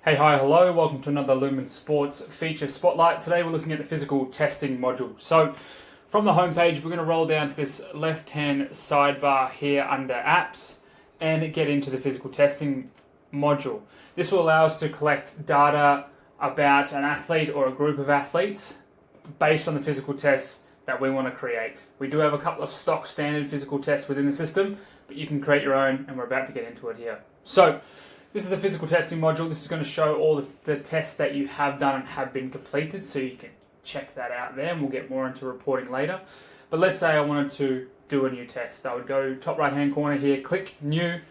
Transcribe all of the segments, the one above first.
Hey, hi, hello, welcome to another Lumin Sports feature spotlight. Today we're looking at the physical testing module. So from the homepage, we're going to roll down to this left-hand sidebar here under apps and get into the physical testing module. This will allow us to collect data about an athlete or a group of athletes based on the physical tests that we want to create. We do have a couple of stock standard physical tests within the system, but you can create your own, and we're about to get into it here. So this is the physical testing module. This is going to show all the tests that you have done and have been completed, so you can check that out there, and we'll get more into reporting later. But let's say I wanted to do a new test. I would go top right hand corner here, click new,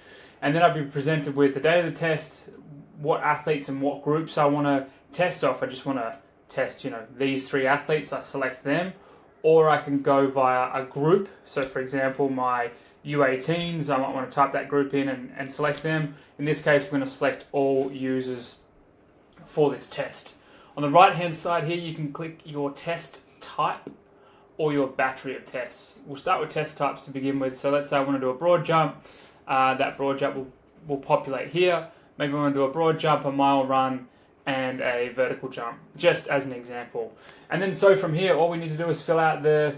and then I'd be presented with the date of the test, what athletes and what groups I want to test. So if I just want to test, these three athletes, I select them, or I can go via a group. So for example, my U18s, I might want to type that group in and select them. In this case, we're going to select all users for this test. On the right hand side here, you can click your test type or your battery of tests. We'll start with test types to begin with. So let's say I want to do a broad jump. That broad jump will populate here. Maybe I want to do a broad jump, a mile run, and a vertical jump, just as an example. And then so from here, all we need to do is fill out the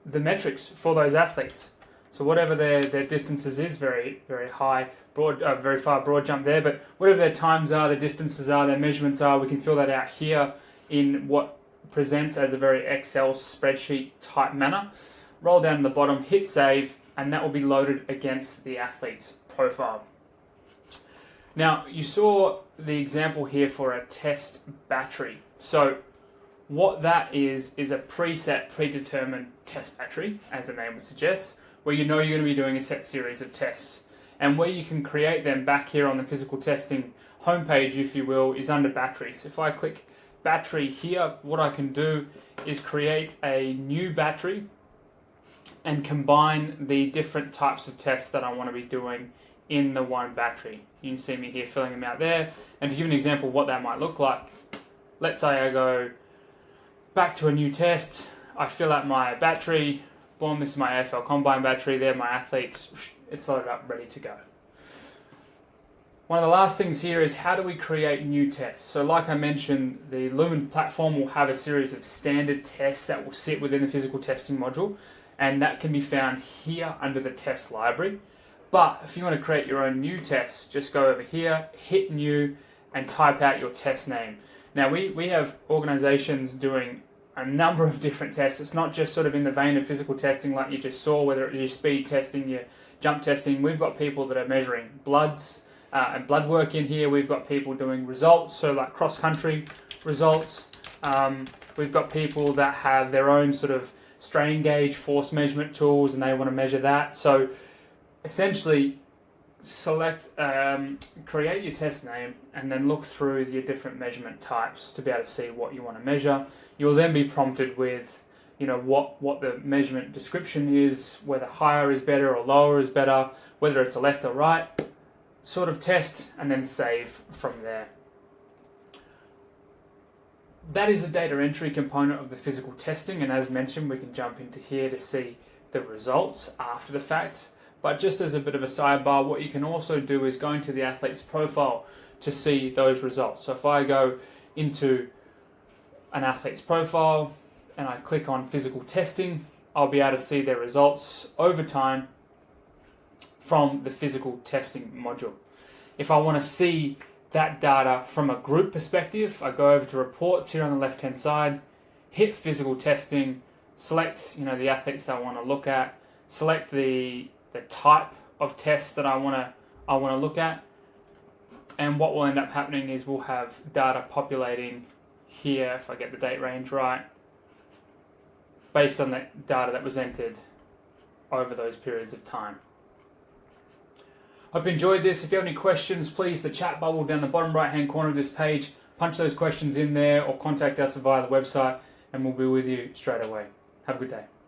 metrics for those athletes. So whatever their distances is, very high, very far broad jump there, but whatever their times are, their distances are, their measurements are, we can fill that out here in what presents as a very Excel spreadsheet type manner. Roll down to the bottom, hit save, and that will be loaded against the athlete's profile. Now, you saw the example here for a test battery. So what that is a preset, predetermined test battery, as the name would suggest, where you know you're going to be doing a set series of tests. And where you can create them back here on the physical testing homepage, if you will, is under batteries. If I click battery here, what I can do is create a new battery and combine the different types of tests that I want to be doing in the one battery. You can see me here filling them out there. And to give an example of what that might look like, let's say I go back to a new test, I fill out my battery, boom, this is my AFL Combine battery, there are my athletes, it's loaded up, ready to go. One of the last things here is how do we create new tests? So like I mentioned, the Lumin platform will have a series of standard tests that will sit within the physical testing module, and that can be found here under the test library. But if you want to create your own new tests, just go over here, hit new, and type out your test name. Now we have organizations doing a number of different tests. It's not just sort of in the vein of physical testing like you just saw, whether it's your speed testing, your jump testing. We've got people that are measuring bloods and blood work in here. We've got people doing results, so like cross-country results. We've got people that have their own sort of strain gauge, force measurement tools, and they want to measure that. So essentially, create your test name, and then look through your different measurement types to be able to see what you want to measure. You'll then be prompted with, what the measurement description is, whether higher is better or lower is better, whether it's a left or right sort of test, and then save from there. That is the data entry component of the physical testing, and as mentioned, we can jump into here to see the results after the fact. But just as a bit of a sidebar, what you can also do is go into the athlete's profile to see those results. So if I go into an athlete's profile and I click on physical testing, I'll be able to see their results over time from the physical testing module. If I want to see that data from a group perspective, I go over to reports here on the left hand side, hit physical testing, select the athletes I want to look at, select the type of test that I want to look at, and what will end up happening is we'll have data populating here, if I get the date range right, based on that data that was entered over those periods of time. Hope you enjoyed this. If you have any questions, please, the chat bubble down the bottom right hand corner of this page, punch those questions in there or contact us via the website and we'll be with you straight away. Have a good day.